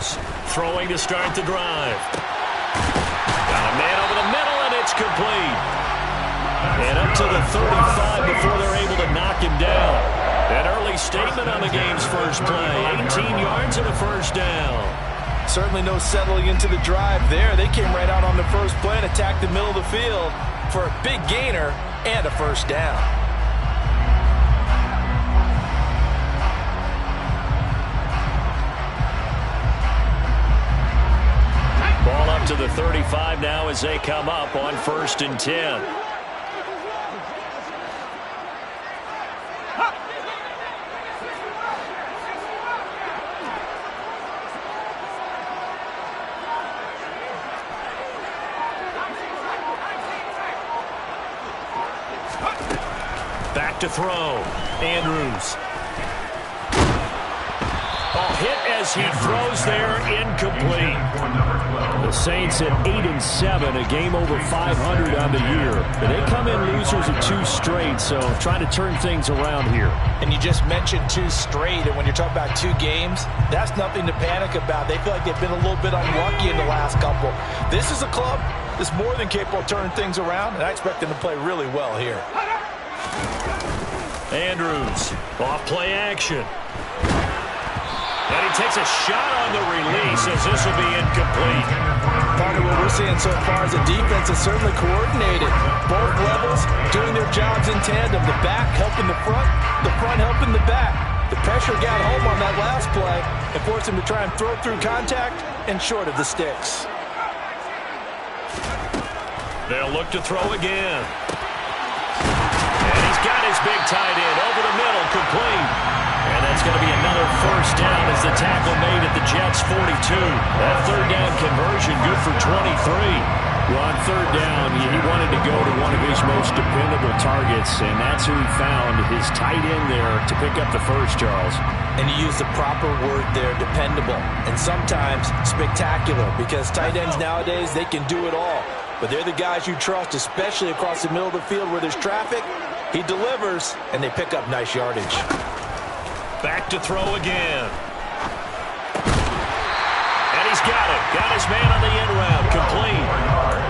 Andrews throwing to start the drive. Got a man over the middle, and it's complete. And up to the 35 before they're able to knock him down. An early statement on the game's first play. 18 yards and a first down. Certainly no settling into the drive there. They came right out on the first play and attacked the middle of the field for a big gainer and a first down. Ball up to the 35 now as they come up on 1st and 10. Back to throw. Andrews. Hit as he throws there, incomplete. The Saints at 8-7, a game over 500 on the year. But they come in losers of 2 straight, so trying to turn things around here. And you just mentioned 2 straight, and when you're talking about 2 games, that's nothing to panic about. They feel like they've been a little bit unlucky in the last couple. This is a club that's more than capable of turning things around, and I expect them to play really well here. Andrews, off play action. And he takes a shot on the release as this will be incomplete. Part of what we're seeing so far is the defense is certainly coordinated. Both levels doing their jobs in tandem. The back helping the front helping the back. The pressure got home on that last play and forced him to try and throw through contact and short of the sticks. They'll look to throw again. And he's got his big tight end over the middle, complete. And that's going to be another first down as the tackle made at the Jets' 42. That 3rd down conversion good for 23. Well, on 3rd down, he wanted to go to one of his most dependable targets, and that's who he found, his tight end there, to pick up the first, Charles. And you use the proper word there, dependable, and sometimes spectacular, because tight ends nowadays, they can do it all. But they're the guys you trust, especially across the middle of the field where there's traffic. He delivers, and they pick up nice yardage. Back to throw again. And he's got it. Got his man on the end route. Complete.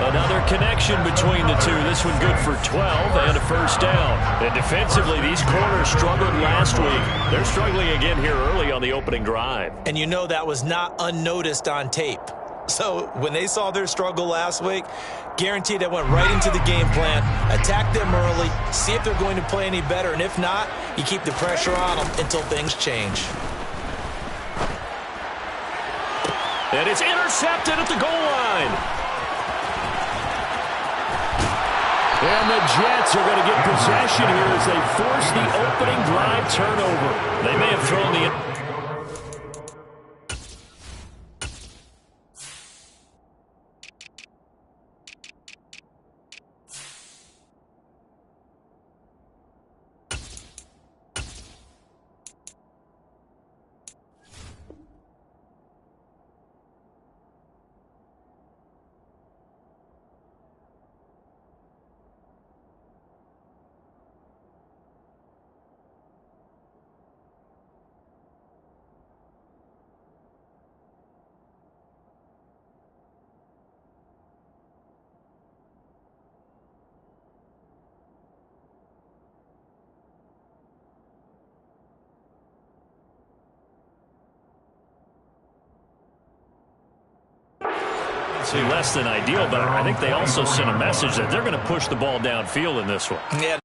Another connection between the two. This one good for 12 and a first down. And defensively, these corners struggled last week. They're struggling again here early on the opening drive. And you know that was not unnoticed on tape. So when they saw their struggle last week, guaranteed they went right into the game plan, attack them early, see if they're going to play any better, and if not, you keep the pressure on them until things change. And it's intercepted at the goal line. And the Jets are going to get possession here as they force the opening drive turnover. They may have thrown the... Less than ideal, but I think they also sent a message that they're going to push the ball downfield in this one. Yeah.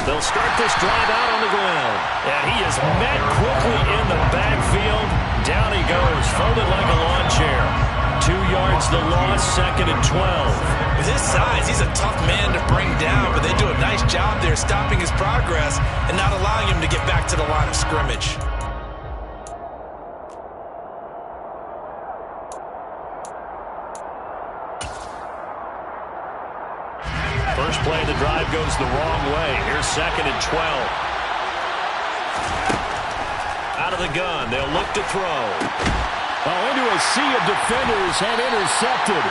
They'll start this drive out on the ground. And he is met quickly in the backfield. Down he goes, folded like a lawn chair. 2 yards the loss, 2nd and 12. With his size, he's a tough man to bring down, but they do a nice job there stopping his progress and not allowing him to get back to the line of scrimmage. First play of the drive goes the wrong way. Here's 2nd and 12. Out of the gun, they'll look to throw. Oh, into a sea of defenders and intercepted.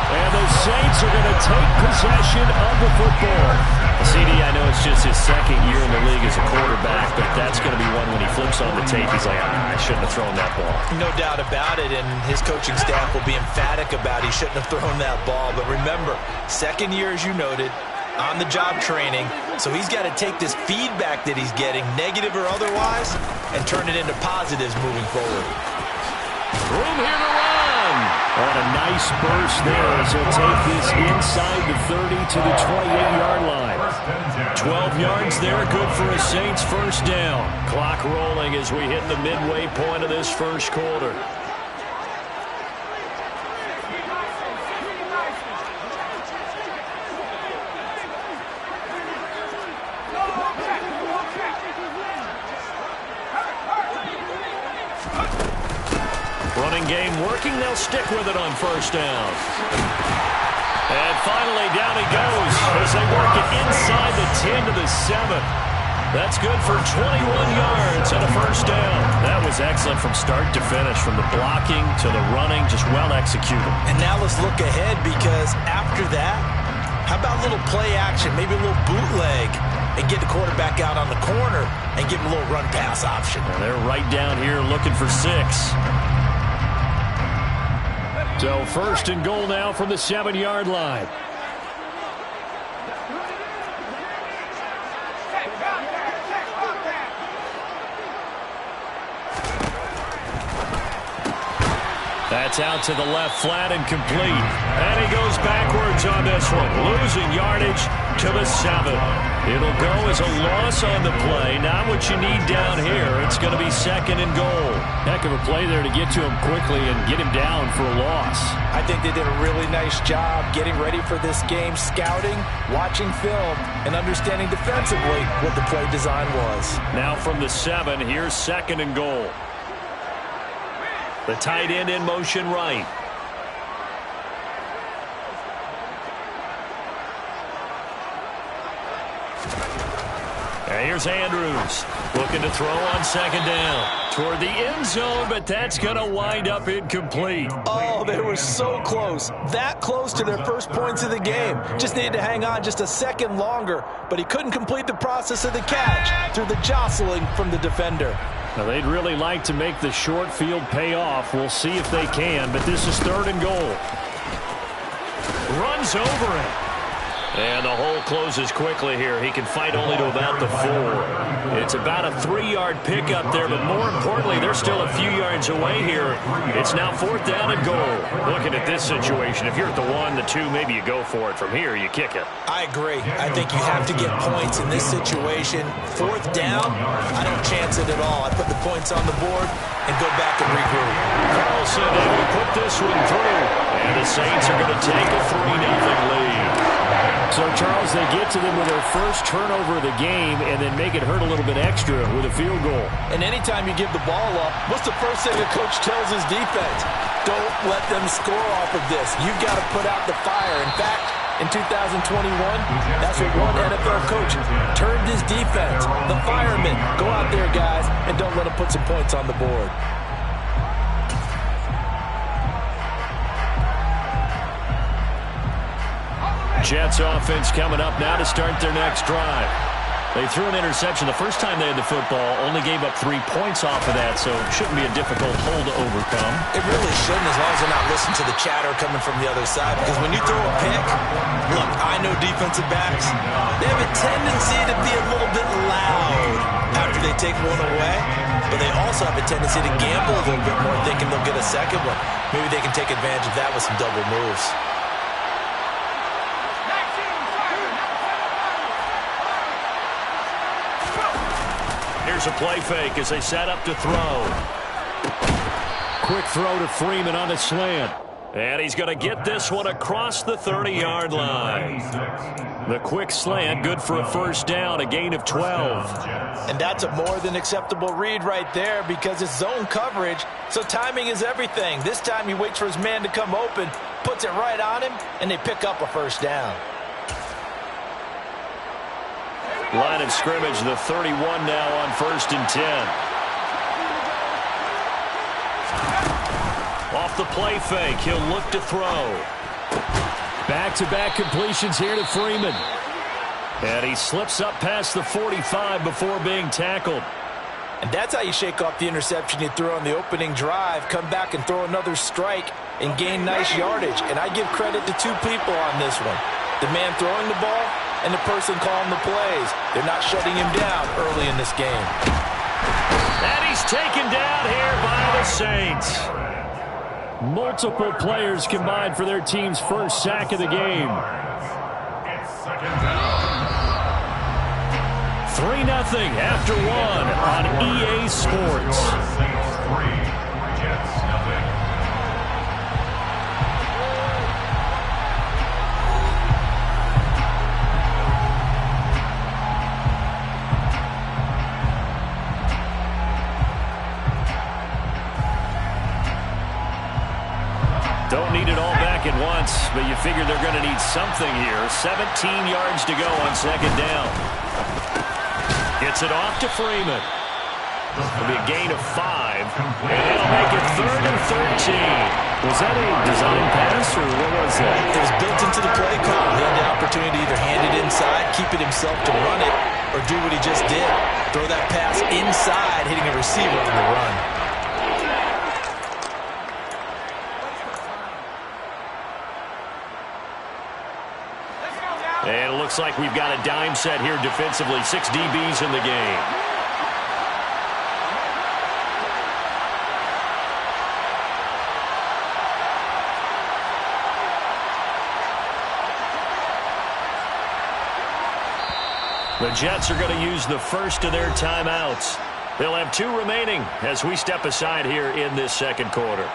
And the Saints are going to take possession of the football. CD, I know it's just his 2nd year in the league as a quarterback, but that's going to be one when he flips on the tape, he's like, I shouldn't have thrown that ball. No doubt about it, and his coaching staff will be emphatic about he shouldn't have thrown that ball. But remember, 2nd year, as you noted, on-the-job training, so he's got to take this feedback that he's getting, negative or otherwise, and turn it into positives moving forward. Room here to run. And a nice burst there as he'll take this inside the 30 to the 28-yard line. 12 yards there, good for a Saints first down. Clock rolling as we hit the midway point of this first quarter. Running game working. They'll stick with it on first down. And finally, down he goes as they work it inside the 10 to the 7. That's good for 21 yards and a first down. That was excellent from start to finish, from the blocking to the running, just well executed. And now let's look ahead, because after that, how about a little play action, maybe a little bootleg, and get the quarterback out on the corner and give him a little run pass option. And they're right down here looking for 6. So 1st and goal now from the 7-yard line. That's out to the left, flat and complete. And he goes backwards on this one, losing yardage to the 7. It'll go as a loss on the play. Not what you need down here. It's going to be 2nd and goal. Heck of a play there to get to him quickly and get him down for a loss. I think they did a really nice job getting ready for this game, scouting, watching film, and understanding defensively what the play design was. Now from the 7, here's 2nd and goal. The tight end in motion right. And here's Andrews looking to throw on 2nd down toward the end zone, but that's going to wind up incomplete. Oh, they were so close. That close to their first points of the game. Just needed to hang on just a second longer, but he couldn't complete the process of the catch through the jostling from the defender. Now, they'd really like to make the short field pay off. We'll see if they can, but this is 3rd and goal. Runs over it. And the hole closes quickly here. He can fight only to about the 4. It's about a 3-yard pickup there, but more importantly, they're still a few yards away here. It's now 4th down and goal. Looking at this situation, if you're at the 1, the 2, maybe you go for it. From here, you kick it. I agree. I think you have to get points in this situation. 4th down, I don't chance it at all. I put the points on the board and go back and regroup. Carlson able to put this one through. And the Saints are going to take a 3-0 lead. So, Charles, they get to them with their first turnover of the game and then make it hurt a little bit extra with a field goal. And anytime you give the ball up, what's the first thing a coach tells his defense? Don't let them score off of this. You've got to put out the fire. In fact, in 2021, that's what one NFL coach turned his defense. The firemen. Go out there, guys, and don't let them put some points on the board. Jets offense coming up now to start their next drive. They threw an interception the first time they had the football, only gave up 3 points off of that, so it shouldn't be a difficult hole to overcome. It really shouldn't, as long as they're not listening to the chatter coming from the other side, because when you throw a pick, look, I know defensive backs, they have a tendency to be a little bit loud after they take one away, but they also have a tendency to gamble a little bit more, thinking they'll get a second one. Maybe they can take advantage of that with some double moves. Here's a play fake as they set up to throw. Quick throw to Freeman on the slant. And he's going to get this one across the 30-yard line. The quick slant, good for a first down, a gain of 12. And that's a more than acceptable read right there because it's zone coverage, so timing is everything. This time he waits for his man to come open, puts it right on him, and they pick up a first down. Line of scrimmage, the 31 now on 1st and 10. Off the play fake, he'll look to throw. Back-to-back completions here to Freeman. And he slips up past the 45 before being tackled. And that's how you shake off the interception you threw on the opening drive, come back and throw another strike and gain nice yardage. And I give credit to two people on this one. The man throwing the ball and the person calling the plays. They're not shutting him down early in this game. And he's taken down here by the Saints. Multiple players combined for their team's first sack of the game. 3-0 after 1 on EA Sports. Don't need it all back at once, but you figure they're going to need something here. 17 yards to go on 2nd down. Gets it off to Freeman. It'll be a gain of 5, and it'll make it 3rd and 13. Was that a design pass, or what was that? It was built into the play call. He had the opportunity to either hand it inside, keep it himself to run it, or do what he just did. Throw that pass inside, hitting a receiver on the run. And it looks like we've got a dime set here defensively. 6 DBs in the game. The Jets are going to use the first of their timeouts. They'll have 2 remaining as we step aside here in this 2nd quarter.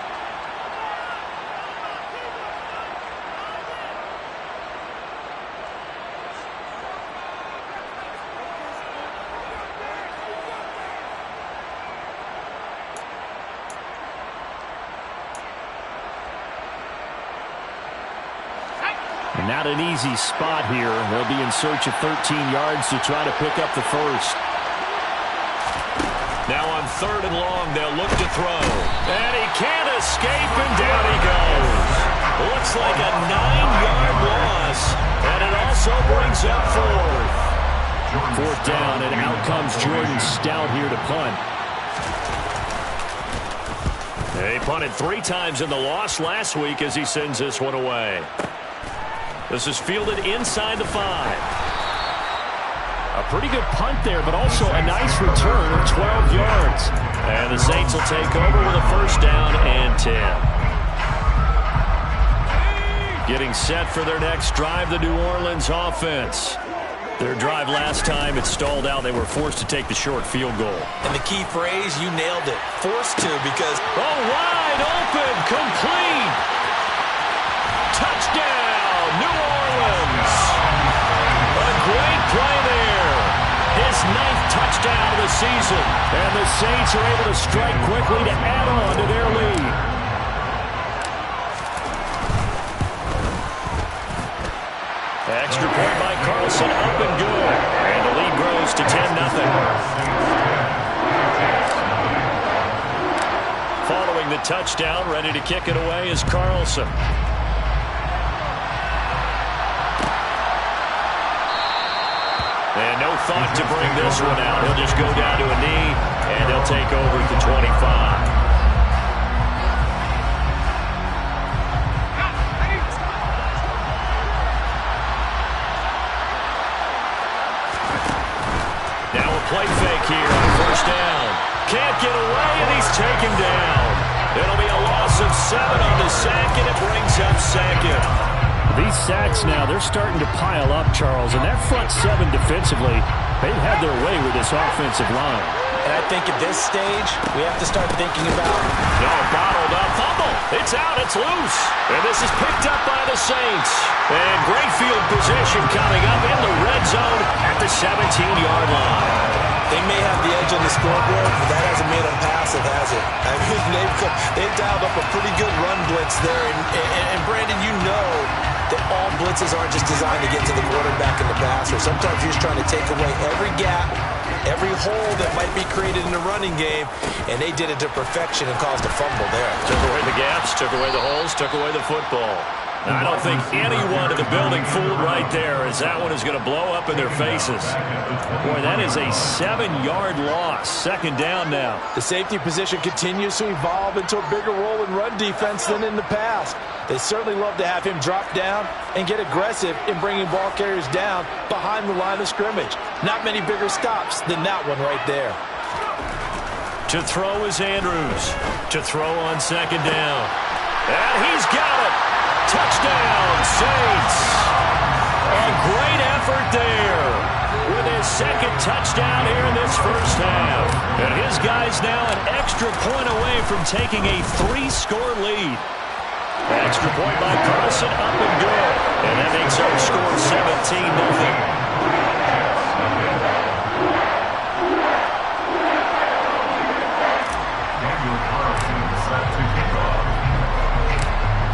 And not an easy spot here. They'll be in search of 13 yards to try to pick up the first. Now on 3rd and long, they'll look to throw. And he can't escape, and down he goes. Looks like a 9-yard loss, and it also brings up 4th. 4th down, and out comes Jordan Stout here to punt. He punted 3 times in the loss last week as he sends this one away. This is fielded inside the 5. A pretty good punt there, but also a nice return of 12 yards. And the Saints will take over with a first down and 10. Getting set for their next drive, the New Orleans offense. Their drive last time, it stalled out. They were forced to take the short field goal. And the key phrase, you nailed it. Forced to because... Oh, wide open, complete. Touchdown, New Orleans. A great play there. His 9th touchdown of the season. And the Saints are able to strike quickly to add on to their lead. Extra point by Carlson, up and good. And the lead grows to 10-0. Following the touchdown, ready to kick it away is Carlson. And no thought to bring this one out. He'll just go down to a knee, and he'll take over at the 25. Play fake here on 1st down. Can't get away, and he's taken down. It'll be a loss of 7 on the sack, and it brings up 2nd. These sacks now, they're starting to pile up, Charles. And that front 7 defensively, They've had their way with this offensive line. And I think at this stage, we have to start thinking about... No, bottled up. Fumble. It's out. It's loose. And this is picked up by the Saints. And great field position coming up in the red zone at the 17-yard line. They may have the edge on the scoreboard, but that hasn't made them passive, has it? I mean, they've dialed up a pretty good run blitz there. And Brandon, you know that all blitzes aren't just designed to get to the quarterback in the passer. Sometimes you're just trying to take away every gap, every hole that might be created in the running game, and they did it to perfection and caused a fumble there. Took away the gaps, took away the holes, took away the football. I don't think anyone in the building fooled right there, as that one is going to blow up in their faces. Boy, that is a 7-yard loss. Second down now. The safety position continues to evolve into a bigger role in run defense than in the past. They certainly love to have him drop down and get aggressive in bringing ball carriers down behind the line of scrimmage. Not many bigger stops than that one right there. To throw is Andrews. To throw on second down. And he's got it. Touchdown, Saints. A great effort there with his second touchdown here in this first half. And his guy's now an extra point away from taking a 3-score lead. Extra point by Carson, up and good. And that makes our score 17-0.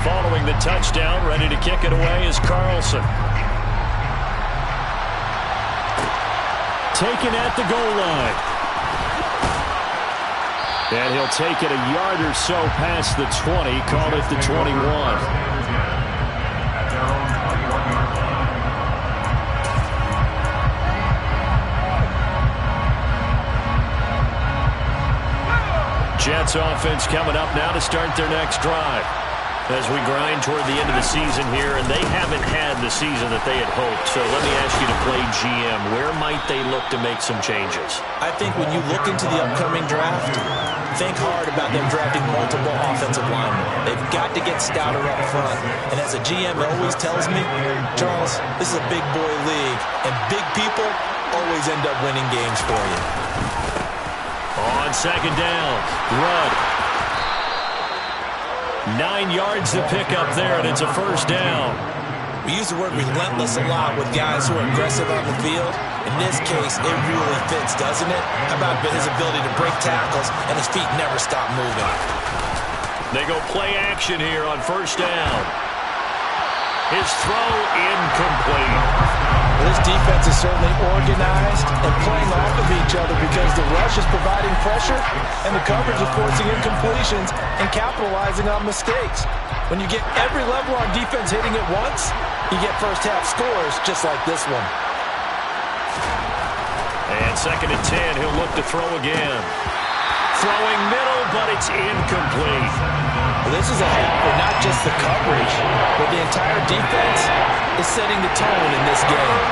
Following the touchdown, ready to kick it away is Carlson. Taken at the goal line. And he'll take it a yard or so past the 20, call it the 21. Jets offense coming up now to start their next drive. As we grind toward the end of the season here, and they haven't had the season that they had hoped. So let me ask you to play GM. Where might they look to make some changes? I think when you look into the upcoming draft, think hard about them drafting multiple offensive linemen. They've got to get stouter up front. And as a GM always tells me, Charles, this is a big boy league, and big people always end up winning games for you. On second down, Rudd. 9 yards to pick up there, and it's a first down. We use the word relentless a lot with guys who are aggressive on the field. In this case, it really fits, doesn't it? How about his ability to break tackles and his feet never stop moving? They go play action here on first down. His throw incomplete. Well, this defense is certainly organized and playing off of each other because the rush is providing pressure and the coverage is forcing incompletions and capitalizing on mistakes. When you get every level on defense hitting it once, you get first half scores just like this one. And second and 10, he'll look to throw again. Throwing middle, but it's incomplete. Well, this is a half where not just the coverage, but the entire defense is setting the tone in this game.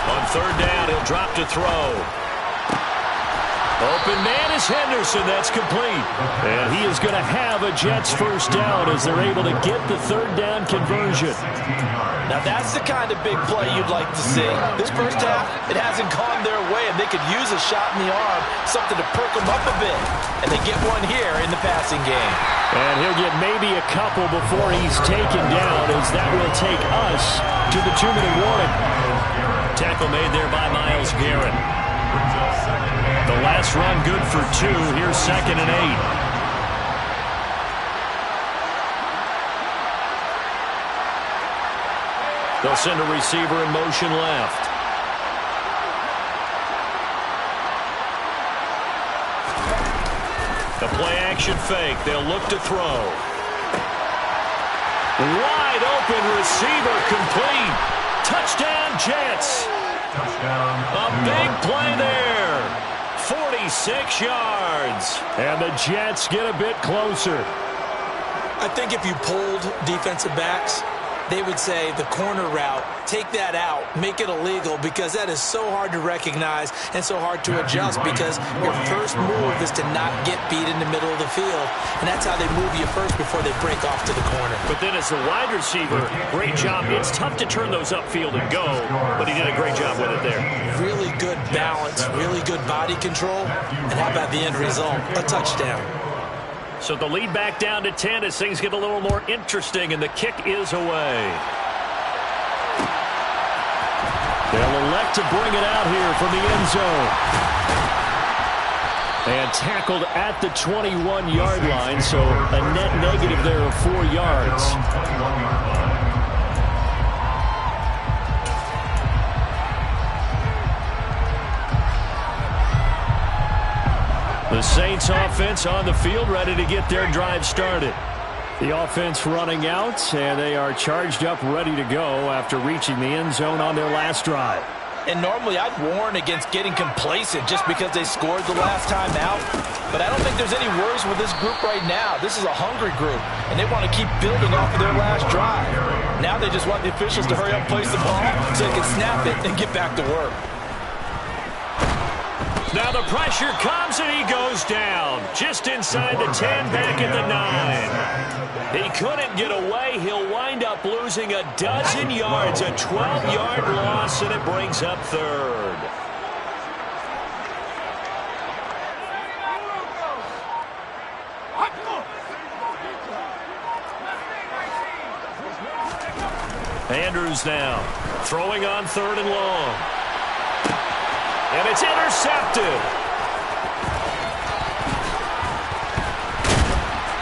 On third down, he'll drop to throw. Open man is Henderson. That's complete. And he is going to have a Jets first down as they're able to get the third down conversion. Now that's the kind of big play you'd like to see. This first half, it hasn't gone their way, and they could use a shot in the arm, something to perk them up a bit. And they get one here in the passing game. And he'll get maybe a couple before he's taken down, as that will take us to the 2-minute warning. Tackle made there by Myles Garrett. The last run good for 2. Here's second and 8. They'll send a receiver in motion left. The play-action fake. They'll look to throw. Wide open receiver complete. Touchdown, Jets. A big play there. 46 yards. And the Jets get a bit closer. I think if you pulled defensive backs, They would say the corner route, take that out, make it illegal, because that is so hard to recognize and so hard to adjust, because your first move is to not get beat in the middle of the field, and that's how they move you first before they break off to the corner. But then as the wide receiver, great job. It's tough to turn those upfield and go, but he did a great job with it there. Really good balance, really good body control, and how about the end result? A touchdown. So the lead back down to 10 as things get a little more interesting, and the kick is away. They'll elect to bring it out here from the end zone. And tackled at the 21-yard line, so a net negative there of 4 yards. The Saints offense on the field, ready to get their drive started. The offense running out, and they are charged up, ready to go after reaching the end zone on their last drive. And normally I'd warn against getting complacent just because they scored the last time out. But I don't think there's any worries with this group right now. This is a hungry group, and they want to keep building off of their last drive. Now they just want the officials to hurry up and place the ball so they can snap it and get back to work. Now the pressure comes, and he goes down. Just inside the 10, back at the 9. He couldn't get away. He'll wind up losing a dozen yards, a 12-yard loss, and it brings up third. Andrews now throwing on 3rd and long. And it's intercepted.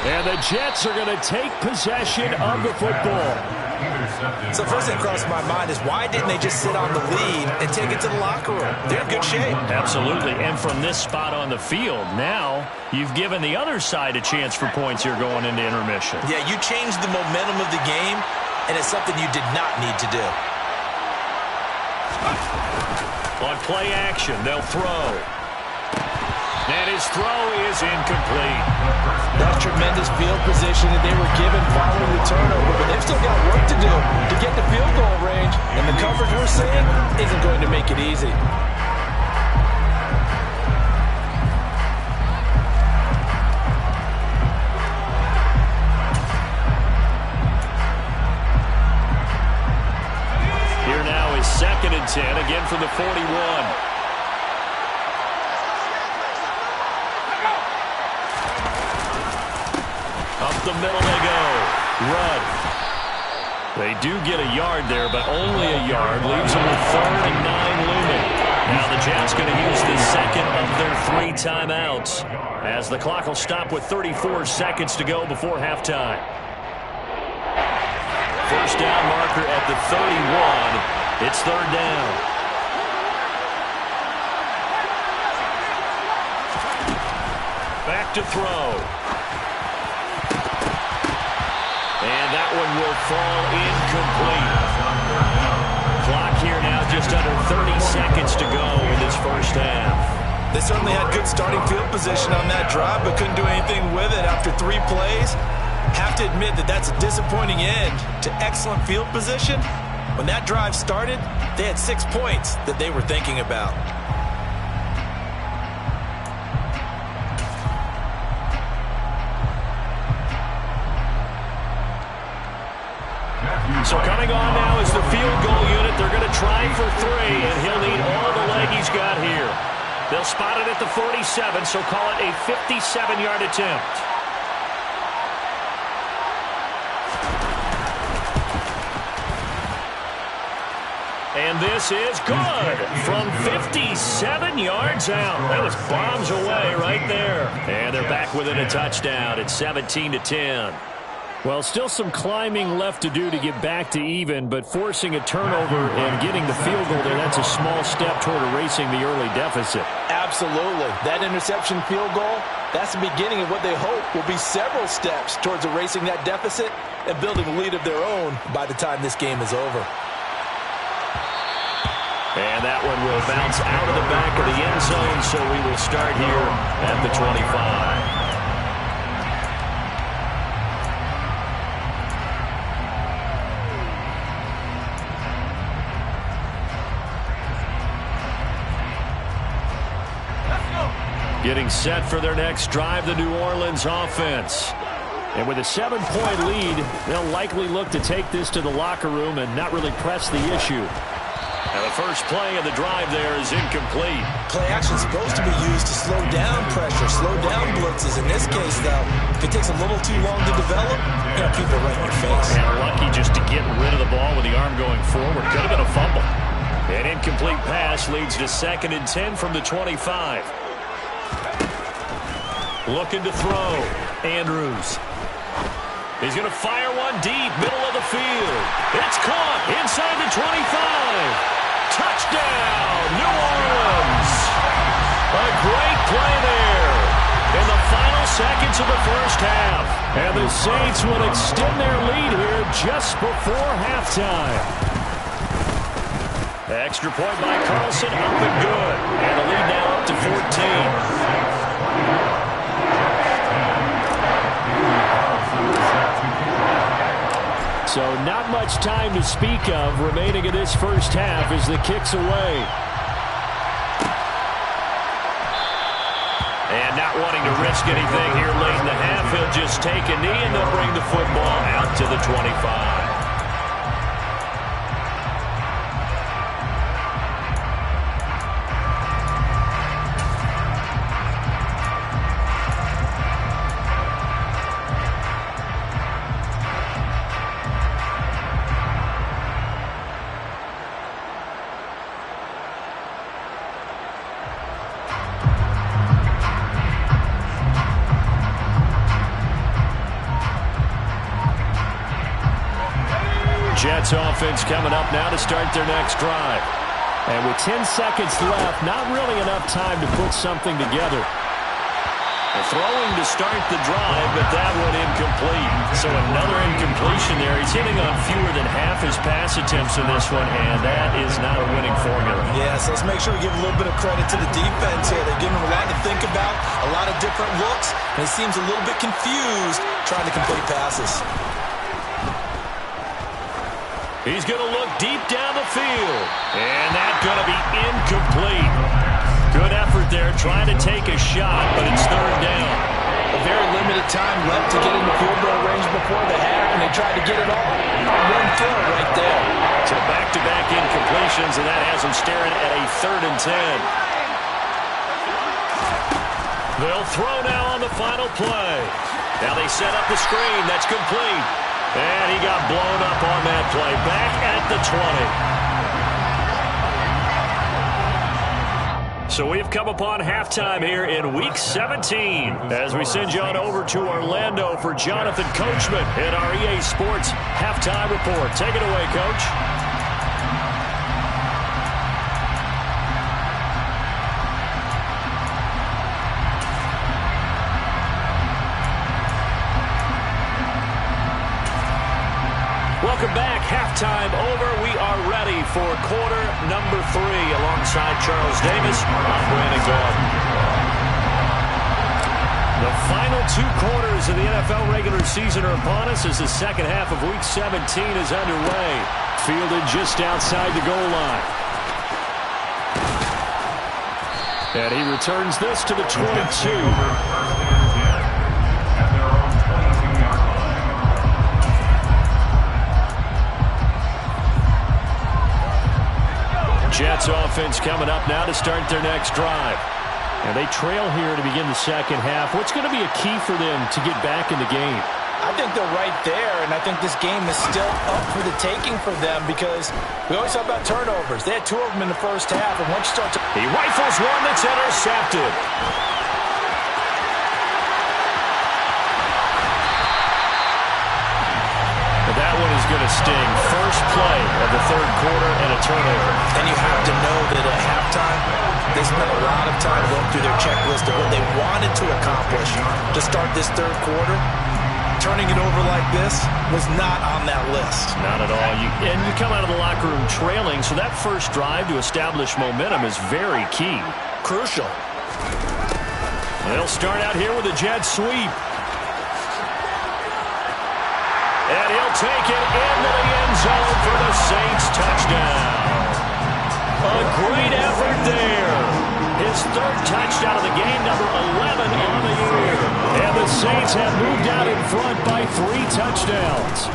And the Jets are going to take possession of the football. So first thing that crossed my mind is, why didn't they just sit on the lead and take it to the locker room? They're in good shape. Absolutely. And from this spot on the field, now you've given the other side a chance for points here going into intermission. Yeah, you changed the momentum of the game, and it's something you did not need to do. On play action, they'll throw. And his throw is incomplete. That's tremendous field position that they were given following the turnover, but they've still got work to do to get the field goal range, and the coverage we're seeing isn't going to make it easy. Here now is 2nd and 10, again from the 41. Up the middle they go. Rudd. They do get a yard there, but only a yard. Leaves them with 3rd and 9 looming. Now the Jets going to use the second of their 3 timeouts, as the clock will stop with 34 seconds to go before halftime. First down marker at the 31. It's 3rd down. Back to throw. And that one will fall incomplete. Clock here now just under 30 seconds to go in this first half. They certainly had good starting field position on that drive, but couldn't do anything with it after 3 plays. Have to admit that that's a disappointing end to excellent field position. When that drive started, they had 6 points that they were thinking about. So coming on now is the field goal unit. They're going to try for 3, and he'll need all the leg he's got here. They'll spot it at the 47, so call it a 57-yard attempt. And this is good from 57 yards out. That was bombs away right there. And they're back within a touchdown. It's 17-10. Well, still some climbing left to do to get back to even, but forcing a turnover and getting the field goal there, that's a small step toward erasing the early deficit. Absolutely. That interception field goal, that's the beginning of what they hope will be several steps towards erasing that deficit and building a lead of their own by the time this game is over. And that one will bounce out of the back of the end zone, so we will start here at the 25. Getting set for their next drive, the New Orleans offense. And with a 7-point lead, they'll likely look to take this to the locker room and not really press the issue. And the first play of the drive there is incomplete. Play action is supposed to be used to slow down pressure, slow down blitzes. In this case, though, if it takes a little too long to develop, you got people right in your face. And lucky just to get rid of the ball with the arm going forward. Could have been a fumble. An incomplete pass leads to 2nd and 10 from the 25. Looking to throw. Andrews. He's going to fire one deep, middle of the field. It's caught inside the 25. Touchdown, New Orleans. A great play there in the final seconds of the first half. And the Saints will extend their lead here just before halftime. Extra point by Carlson, up and good. And the lead now up to 14. So not much time to speak of remaining in this first half as the kick's away. And not wanting to risk anything here late in the half, he'll just take a knee and they'll bring the football out to the 25. Jets offense coming up now to start their next drive. And with 10 seconds left, not really enough time to put something together. Throwing to start the drive, but that one incomplete. So another incompletion there. He's hitting on fewer than half his pass attempts in this one, and that is not a winning formula. Yeah, so let's make sure we give a little bit of credit to the defense here. They're giving him a lot to think about, a lot of different looks, and he seems a little bit confused trying to complete passes. He's going to look deep down the field. And that's going to be incomplete. Good effort there trying to take a shot, but it's 3rd down. A very limited time left to get in the field goal range before the half, and they tried to get it all on one throw right there. So back-to-back incompletions, and that has them staring at a 3rd and 10. They'll throw now on the final play. Now they set up the screen. That's complete. And he got blown up on that play. Back at the 20. So we've come upon halftime here in Week 17 as we send you on over to Orlando for Jonathan Coachman in our EA Sports Halftime Report. Take it away, Coach. Welcome back. Halftime over. We are ready for quarter number 3 alongside Charles Davis. I'm Brandon Gordon. The final 2 quarters of the NFL regular season are upon us as the second half of Week 17 is underway. Fielded just outside the goal line. And he returns this to the 22. Jets offense coming up now to start their next drive. And they trail here to begin the second half. What's going to be a key for them to get back in the game? I think they're right there, and I think this game is still up for the taking for them because we always talk about turnovers. They had 2 of them in the first half, and once you start to... He rifles one that's intercepted. That one is going to sting. First play of the 3rd quarter and a turnover. And you have to know that at halftime, they spent a lot of time going through their checklist of what they wanted to accomplish to start this 3rd quarter. Turning it over like this was not on that list. Not at all. And you come out of the locker room trailing, so that first drive to establish momentum is very key. Crucial. They'll start out here with a jet sweep. And he'll take it into the end zone for the Saints touchdown. A great effort there. His third touchdown of the game, number 11 on the year. And the Saints have moved out in front by 3 touchdowns.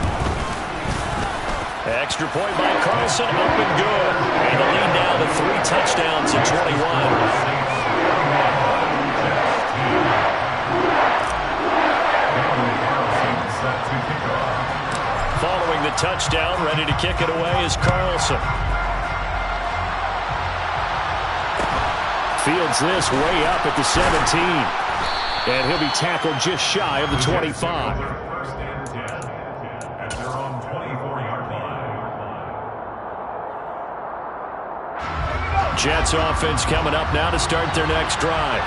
Extra point by Carlson, up and good. And the lead now to 3 touchdowns at 21. Following the touchdown, ready to kick it away is Carlson. Fields this way up at the 17. And he'll be tackled just shy of the 25. Jets offense coming up now to start their next drive.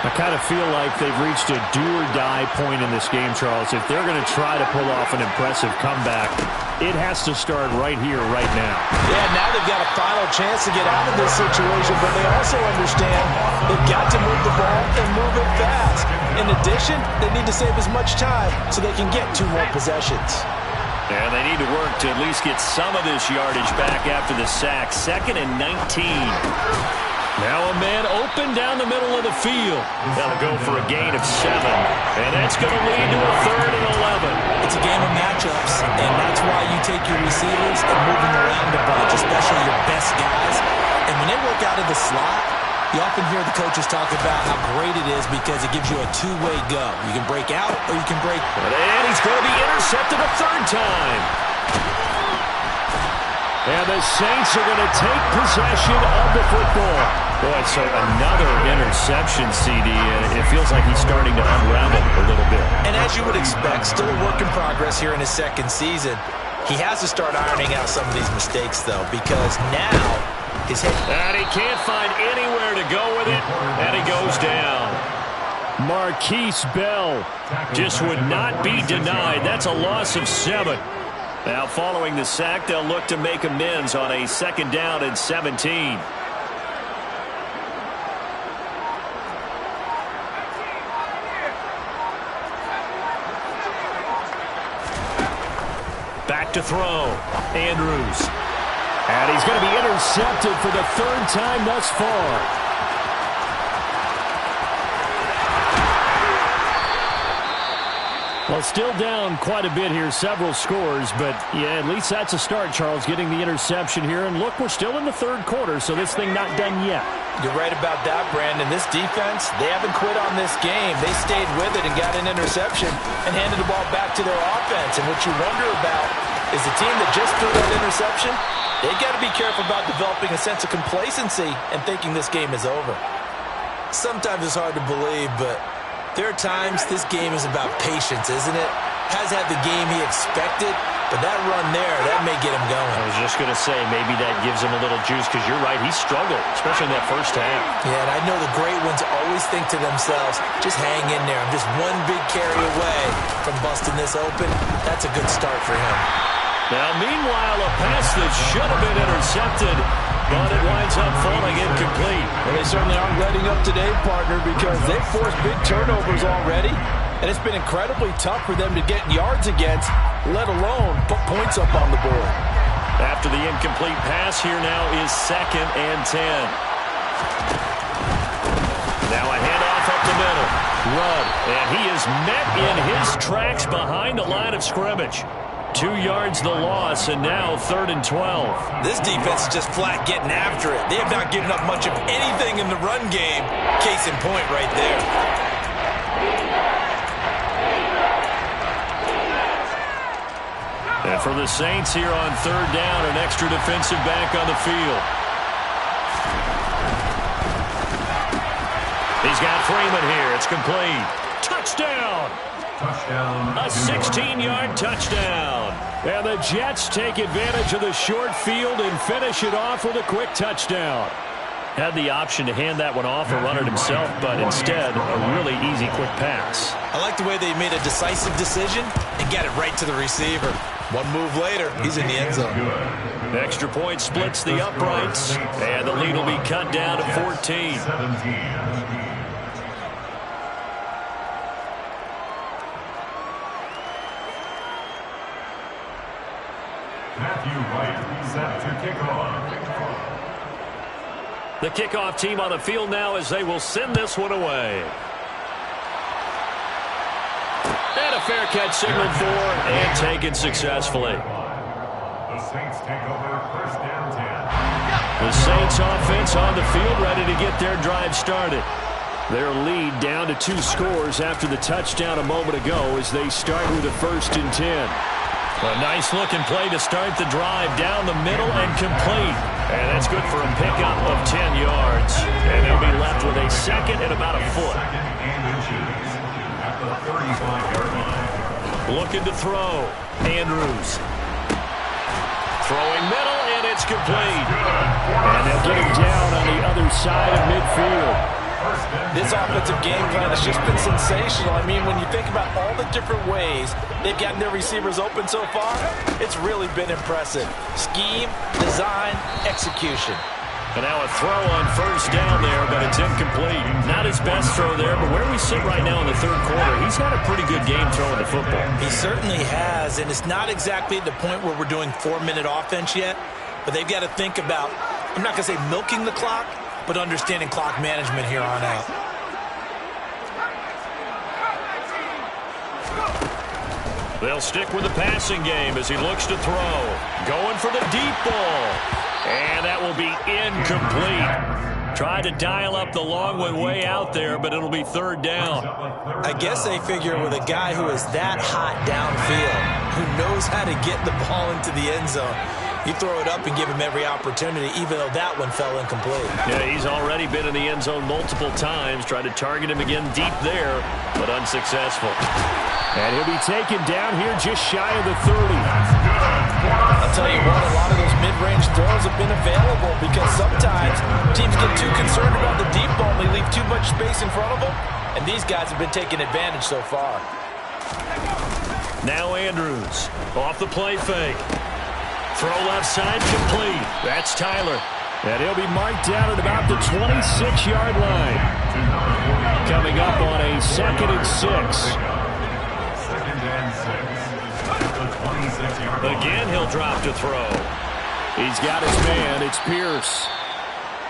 I kind of feel like they've reached a do-or-die point in this game, Charles. If they're going to try to pull off an impressive comeback, it has to start right here, right now. Yeah, now they've got a final chance to get out of this situation, but they also understand they've got to move the ball and move it fast. In addition, they need to save as much time so they can get 2 more possessions. And they need to work to at least get some of this yardage back after the sack. 2nd and 19. Now a man open down the middle of the field. That'll go for a gain of 7. And that's going to lead to a 3rd and 11. It's a game of matchups, and that's why you take your receivers and move them around a bunch, especially your best guys. And when they work out of the slot, you often hear the coaches talk about how great it is because it gives you a 2-way go. You can break out or you can break. And he's going to be intercepted a 3rd time. And the Saints are going to take possession of the football. Boy, so another interception, CD, and it feels like he's starting to unravel a little bit. And as you would expect, still a work in progress here in his 2nd season. He has to start ironing out some of these mistakes, though, because now his head... And he can't find anywhere to go with it, and he goes down. Marquise Bell just would not be denied. That's a loss of 7. Now, following the sack, they'll look to make amends on a 2nd down and 17. Back to throw. Andrews. And he's going to be intercepted for the 3rd time thus far. Well, still down quite a bit here, several scores, but yeah, at least that's a start, Charles, getting the interception here. And look, we're still in the 3rd quarter, so this thing not done yet. You're right about that, Brandon. This defense, they haven't quit on this game. They stayed with it and got an interception and handed the ball back to their offense. And what you wonder about is the team that just threw that interception, they've got to be careful about developing a sense of complacency and thinking this game is over. Sometimes it's hard to believe, but there are times this game is about patience, isn't it? Has had the game he expected, but that run there, that may get him going. I was just going to say, maybe that gives him a little juice, because you're right, he struggled, especially in that first half. Yeah, and I know the great ones always think to themselves, just hang in there. I'm just one big carry away from busting this open. That's a good start for him. Now, meanwhile, a pass that should have been intercepted, but it winds up falling incomplete. Well, they certainly aren't letting up today, partner, because they've forced big turnovers already, and it's been incredibly tough for them to get yards against, let alone put points up on the board. After the incomplete pass, here now is 2nd and 10. Now a handoff up the middle. Rudd, and he is met in his tracks behind the line of scrimmage. 2 yards the loss, and now 3rd and 12. This defense is just flat getting after it. They have not given up much of anything in the run game. Case in point right there. And for the Saints here on 3rd down, an extra defensive back on the field. He's got Freeman here. It's complete. Touchdown! A 16-yard touchdown. And the Jets take advantage of the short field and finish it off with a quick touchdown. Had the option to hand that one off or run it himself, but instead, a really easy quick pass. I like the way they made a decisive decision and got it right to the receiver. One move later, he's in the end zone. Extra point splits the uprights, and the lead will be cut down to 14. Matthew White set to kick off. The kickoff team on the field now as they will send this one away. And a fair catch signaled for and taken successfully. The Saints take over first down 10. The Saints offense on the field ready to get their drive started. Their lead down to 2 scores after the touchdown a moment ago as they start with a 1st and 10. A nice-looking play to start the drive down the middle and complete. And that's good for a pickup of 10 yards. And they'll be left with a 2nd and about a foot. Second and inches at the 35-yard line. Looking to throw. Andrews. Throwing middle, and it's complete. And they'll get him down on the other side of midfield. This offensive game plan has just been sensational. I mean, when you think about all the different ways they've gotten their receivers open so far, it's really been impressive. Scheme, design, execution. And now a throw on 1st down there, but it's incomplete. Not his best throw there, but where we sit right now in the 3rd quarter, he's had a pretty good game throwing the football. He certainly has, and it's not exactly at the point where we're doing 4-minute offense yet, but they've got to think about, I'm not going to say milking the clock, but understanding clock management here on out. They'll stick with the passing game as he looks to throw. Going for the deep ball. And that will be incomplete. Tried to dial up the long one way out there, but it'll be 3rd down. I guess they figure with a guy who is that hot downfield, who knows how to get the ball into the end zone, you throw it up and give him every opportunity, even though that one fell incomplete. Yeah, he's already been in the end zone multiple times. Tried to target him again deep there, but unsuccessful. And he'll be taken down here just shy of the 30. I'll tell you what, a lot of those mid-range throws have been available because sometimes teams get too concerned about the deep ball and they leave too much space in front of them, and these guys have been taking advantage so far. Now Andrews off the play fake. Throw left side complete. That's Tyler. And he'll be marked down at about the 26-yard line. Coming up on a 2nd and 6. 2nd and 6 at the 26-yard line. Again, he'll drop to throw. He's got his man. It's Pierce.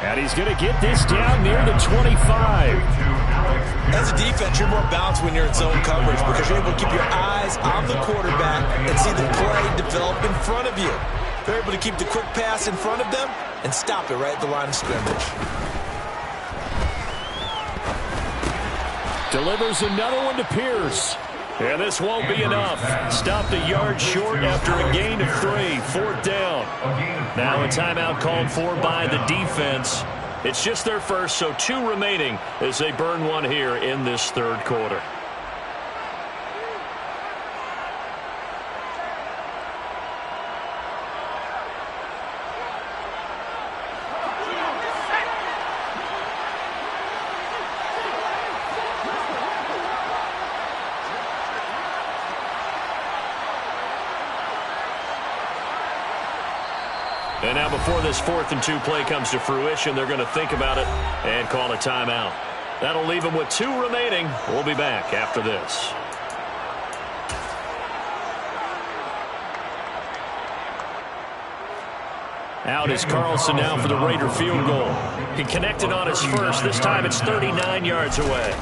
And he's going to get this down near the 25. As a defense, you're more balanced when you're in zone coverage because you're able to keep your eyes on the quarterback and see the play develop in front of you. You're able to keep the quick pass in front of them and stop it right at the line of scrimmage. Delivers another one to Pierce. And this won't be enough. Stopped a yard short after a gain of 3. 4th down. Now a timeout called for by the defense. It's just their first, so 2 remaining as they burn one here in this 3rd quarter. And now before this 4th and 2 play comes to fruition, they're going to think about it and call a timeout. That'll leave them with 2 remaining. We'll be back after this. Out is Carlson now for the Raider field goal. He connected on his first. This time it's 39 yards away.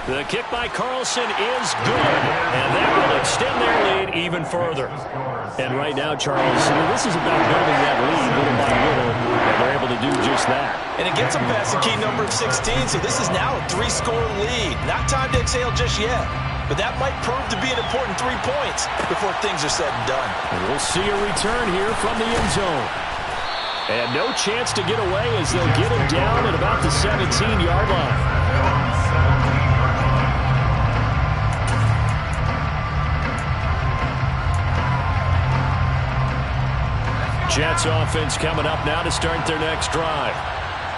The kick by Carlson is good, and that will extend their lead even further. And right now, Charles, this is about building that lead little by little, and they're able to do just that. And it gets them past the key number of 16, so this is now a 3-score lead. Not time to exhale just yet, but that might prove to be an important 3 points before things are said and done. And we'll see a return here from the end zone. And no chance to get away as they'll get him down at about the 17-yard line. Jets offense coming up now to start their next drive.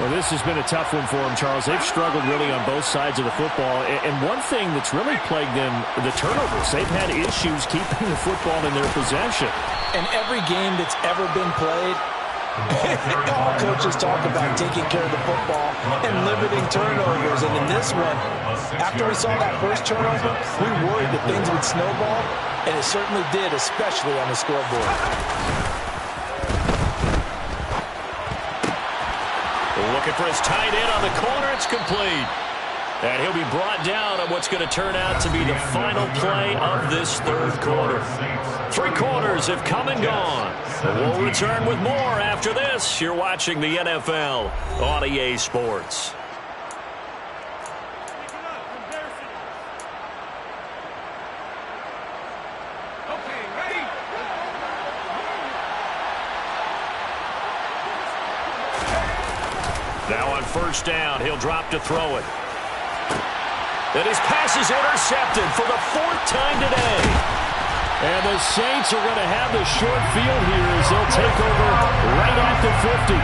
Well, this has been a tough one for them, Charles. They've struggled really on both sides of the football. And one thing that's really plagued them, the turnovers. They've had issues keeping the football in their possession. In every game that's ever been played, all coaches talk about taking care of the football and limiting turnovers. And in this one, after we saw that first turnover, we worried that things would snowball, and it certainly did, especially on the scoreboard. Looking for his tight end on the corner. It's complete. And he'll be brought down on what's going to turn out to be the final play of this third quarter. 3 quarters have come and gone. We'll return with more after this. You're watching the NFL on EA Sports. Now on first down, he'll drop to throw it. And his pass is intercepted for the 4th time today. And the Saints are going to have the short field here as they'll take over right at the 50.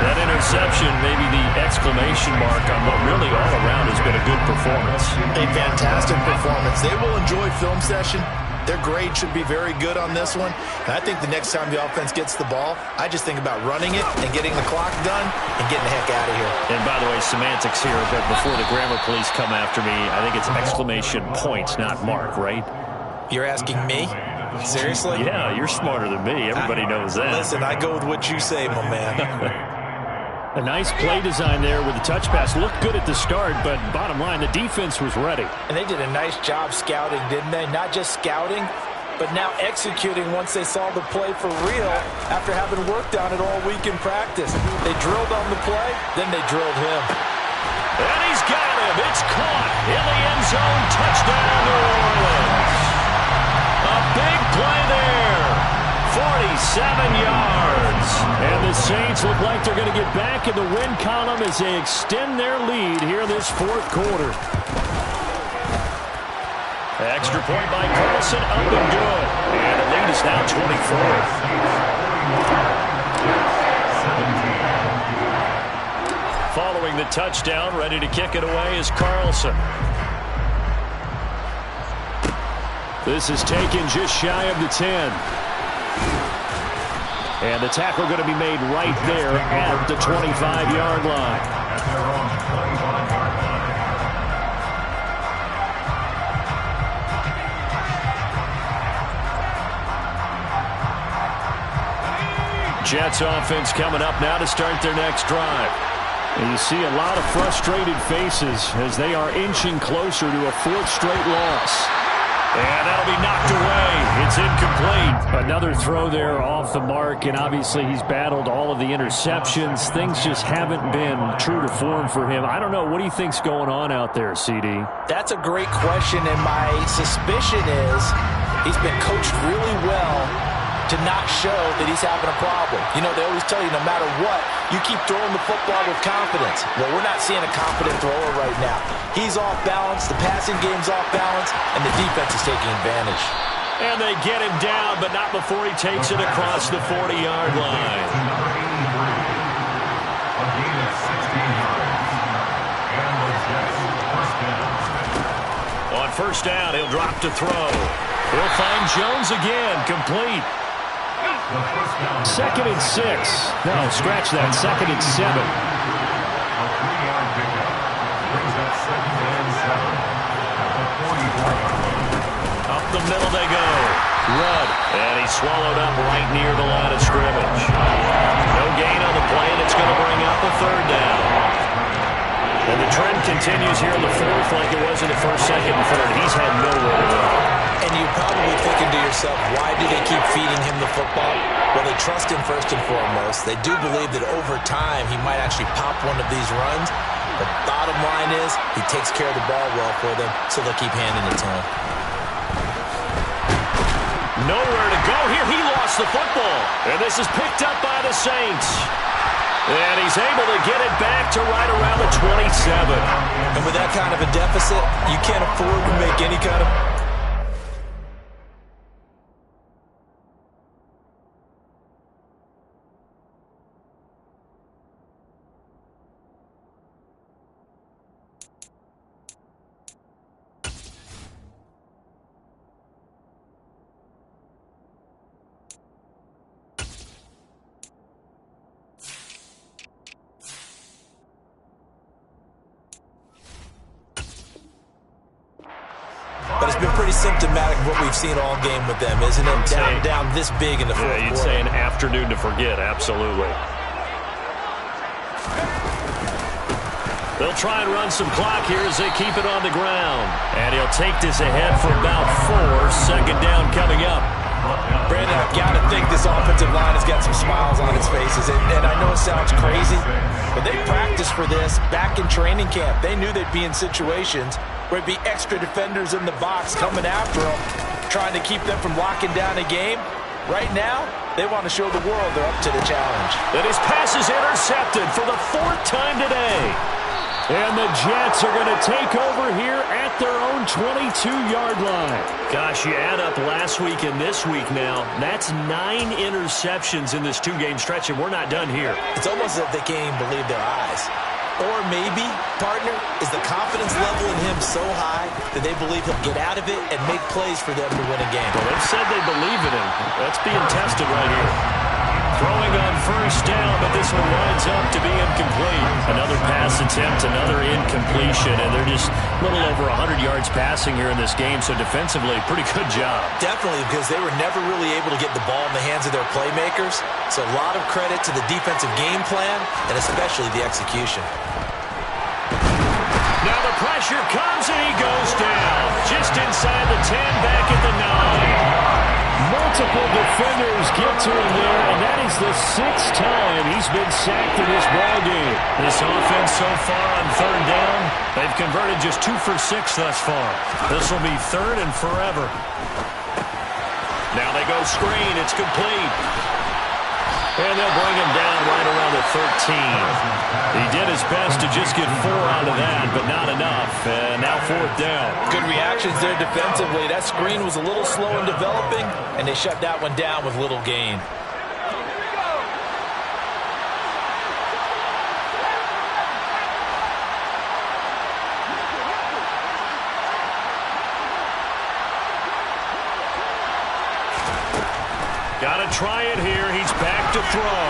That interception, maybe the exclamation mark on what really all around has been a good performance. A fantastic performance. They will enjoy film session. Their grade should be very good on this one. And I think the next time the offense gets the ball, I just think about running it and getting the clock done and getting the heck out of here. And by the way, semantics here, but before the grammar police come after me, I think it's exclamation points, not mark, right? You're asking me? Seriously? Yeah, you're smarter than me. Everybody knows that. Listen, I go with what you say, my man. A nice play design there with the touch pass. Looked good at the start, but bottom line, the defense was ready. And they did a nice job scouting, didn't they? Not just scouting, but now executing once they saw the play for real after having worked on it all week in practice. They drilled on the play, then they drilled him. And he's got him. It's caught in the end zone. Touchdown, New Orleans. A big play there. 47 yards. And the Saints look like they're going to get back in the win column as they extend their lead here this 4th quarter. Extra point by Carlson, up and good. And the lead is now 24. Following the touchdown, ready to kick it away is Carlson. This is taken just shy of the 10. And the tackle going to be made right there at the 25-yard line. Jets offense coming up now to start their next drive. And you see a lot of frustrated faces as they are inching closer to a 4th straight loss. And that'll be knocked away. It's incomplete. Another throw there off the mark, and obviously he's battled all of the interceptions. Things just haven't been true to form for him. I don't know. What do you think's going on out there, CD? That's a great question, and my suspicion is he's been coached really well to not show that he's having a problem. You know, they always tell you no matter what, you keep throwing the football with confidence. Well, we're not seeing a confident thrower right now. He's off balance, the passing game's off balance, and the defense is taking advantage. And they get him down, but not before he takes it across the 40-yard line. On first down, he'll drop to throw. He'll find Jones again, complete. 2nd and 6. No, scratch that. 2nd and 7. Up the middle they go. Rudd. And he's swallowed up right near the line of scrimmage. No gain on the play, and it's going to bring up a 3rd down. And the trend continues here in the 4th like it was in the 1st, 2nd, and 3rd. He's had nowhere to go. And you're probably thinking to yourself, why do they keep feeding him the football? Well, they trust him first and foremost. They do believe that over time he might actually pop one of these runs. The bottom line is he takes care of the ball well for them, so they'll keep handing it to him. Nowhere to go here. He lost the football. And this is picked up by the Saints. And he's able to get it back to right around the 27. And with that kind of a deficit, you can't afford to make any kind of... But it's been pretty symptomatic of what we've seen all game with them, isn't it? Down this big in the 4th quarter. You'd say an afternoon to forget, absolutely. They'll try and run some clock here as they keep it on the ground. And he'll take this ahead for about 4. Second down coming up. Brandon, I've got to think this offensive line has got some smiles on its faces. And I know it sounds crazy, but they practiced for this back in training camp. They knew they'd be in situations where it'd be extra defenders in the box coming after them, trying to keep them from locking down a game. Right now, they want to show the world they're up to the challenge. And his pass is intercepted for the 4th time today. And the Jets are going to take over here at their own 22-yard line. Gosh, you add up last week and this week now, that's 9 interceptions in this 2-game stretch, and we're not done here. It's almost as if they can't even believe their eyes. Or maybe, partner, is the confidence level in him so high that they believe he'll get out of it and make plays for them to win a game. Well, they've said they believe in him. That's being tested right here. Throwing on first down, but this one winds up to be incomplete. Another pass attempt, another incompletion, and they're just a little over 100 yards passing here in this game, so defensively, pretty good job. Definitely, because they were never really able to get the ball in the hands of their playmakers, so a lot of credit to the defensive game plan, and especially the execution. Now the pressure comes, and he goes down. Just inside the 10, back at the 9. Multiple defenders get to him there, and that is the 6th time he's been sacked in this ballgame. This offense so far on 3rd down, they've converted just 2 for 6 thus far. This will be 3rd and forever. Now they go screen. It's complete. And they'll bring him down right around the 13. He did his best to just get 4 out of that, but not enough. And now 4th down. Good reactions there defensively. That screen was a little slow in developing, and they shut that one down with little gain. Got to try it here. He's back to throw.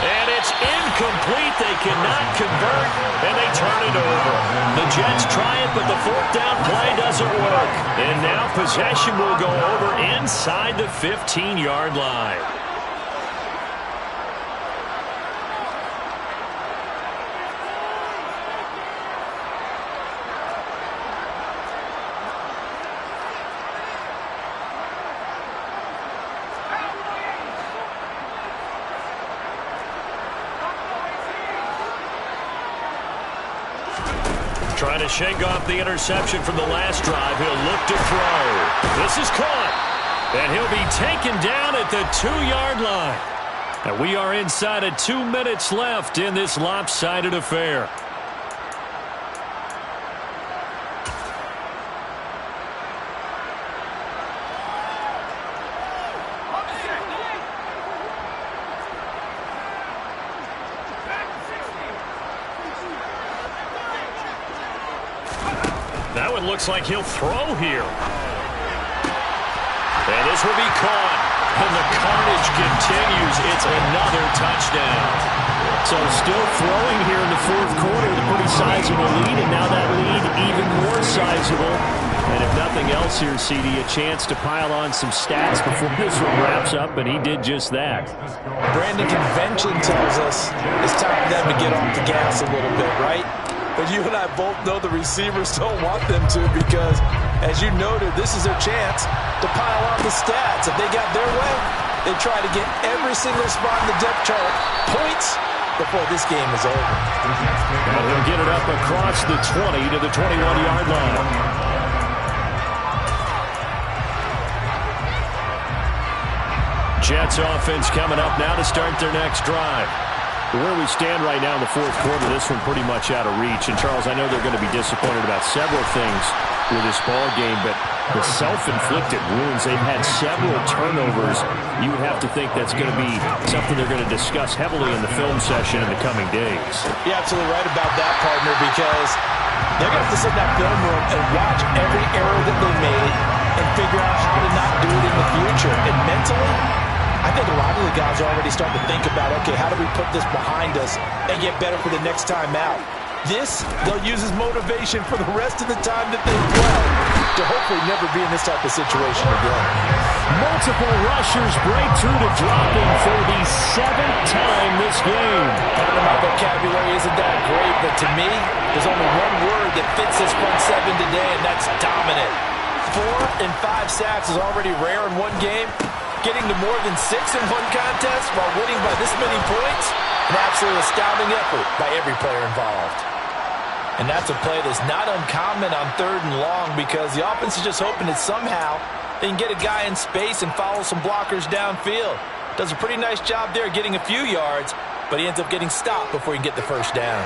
And it's incomplete. They cannot convert, and they turn it over. The Jets try it, but the 4th down play doesn't work. And now possession will go over inside the 15-yard line. Trying to shake off the interception from the last drive. He'll look to throw. This is caught. And he'll be taken down at the 2-yard line. And we are inside of 2 minutes left in this lopsided affair. That one looks like he'll throw here. And this will be caught. And the carnage continues. It's another touchdown. So still throwing here in the 4th quarter with a pretty sizable lead. And now that lead even more sizable. And if nothing else here, CD, a chance to pile on some stats before this one wraps up. And he did just that. Brandon, convention tells us it's time for them to get off the gas a little bit, right? But you and I both know the receivers don't want them to because, as you noted, this is their chance to pile on the stats. If they got their way, they try to get every single spot in the depth chart points before this game is over. And he'll get it up across the 20 to the 21-yard line. Jets offense coming up now to start their next drive. Where we stand right now in the 4th quarter, this one pretty much out of reach. And, Charles, I know they're going to be disappointed about several things with this ball game, but the self-inflicted wounds, they've had several turnovers. You would have to think that's going to be something they're going to discuss heavily in the film session in the coming days. You're absolutely right about that, partner, because they're going to have to sit in that film room and watch every error that they made and figure out how to not do it in the future. And mentally, I think a lot of the guys are already starting to think about, okay, how do we put this behind us and get better for the next time out? This, they'll use as motivation for the rest of the time that they play to hopefully never be in this type of situation again. Multiple rushers break through to drop him for the 7th time this game. My vocabulary isn't that great, but to me, there's only one word that fits this front seven today, and that's dominant. 4 and 5 sacks is already rare in one game. Getting to more than 6 in one contest while winning by this many points, an absolutely astounding effort by every player involved. And that's a play that's not uncommon on 3rd and long because the offense is just hoping that somehow they can get a guy in space and follow some blockers downfield. Does a pretty nice job there getting a few yards, but he ends up getting stopped before he can get the first down.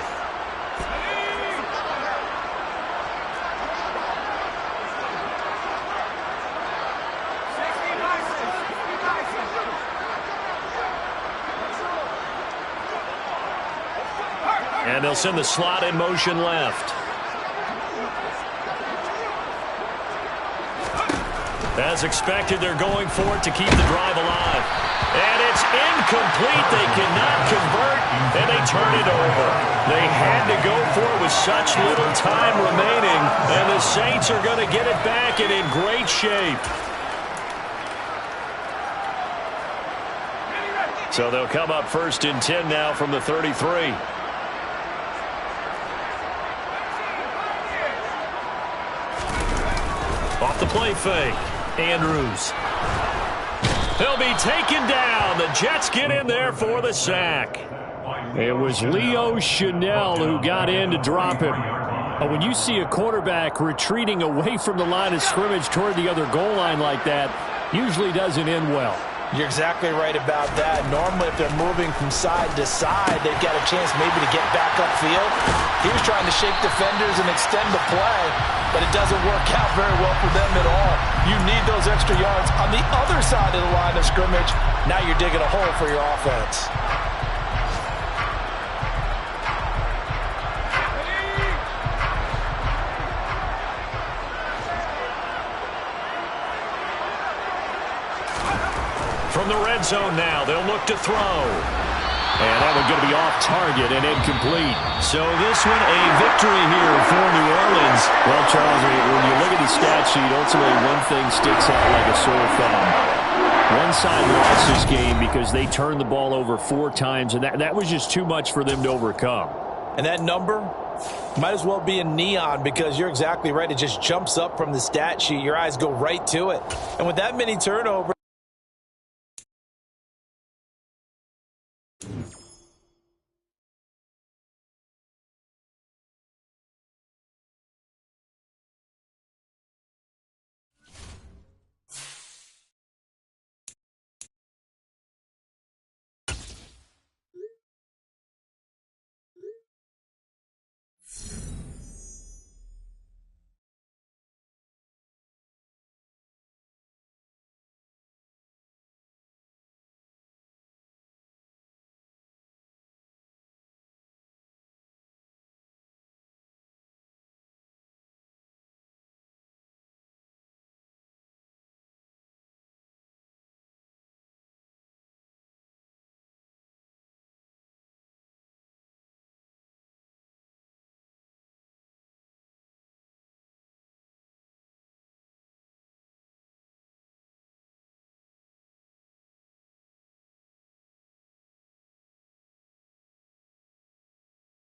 And they'll send the slot in motion left. As expected, they're going for it to keep the drive alive. And it's incomplete. They cannot convert, and they turn it over. They had to go for it with such little time remaining, and the Saints are going to get it back and in great shape. So they'll come up 1st and 10 now from the 33. Off the play fake. Andrews. He'll be taken down. The Jets get in there for the sack. It was Leo Chanel who got in to drop him. But when you see a quarterback retreating away from the line of scrimmage toward the other goal line like that, usually doesn't end well. You're exactly right about that. Normally, if they're moving from side to side, they've got a chance maybe to get back upfield. He was trying to shake defenders and extend the play, but it doesn't work out very well for them at all. You need those extra yards on the other side of the line of scrimmage. Now you're digging a hole for your offense. From the red zone now, they'll look to throw. And that one's going to be off target and incomplete. So this one, a victory here for New Orleans. Well, Charles, when you look at the stat sheet, ultimately one thing sticks out like a sore thumb. One side lost this game because they turned the ball over 4 times, and that was just too much for them to overcome. And that number might as well be in neon because you're exactly right. It just jumps up from the stat sheet. Your eyes go right to it. And with that many turnovers,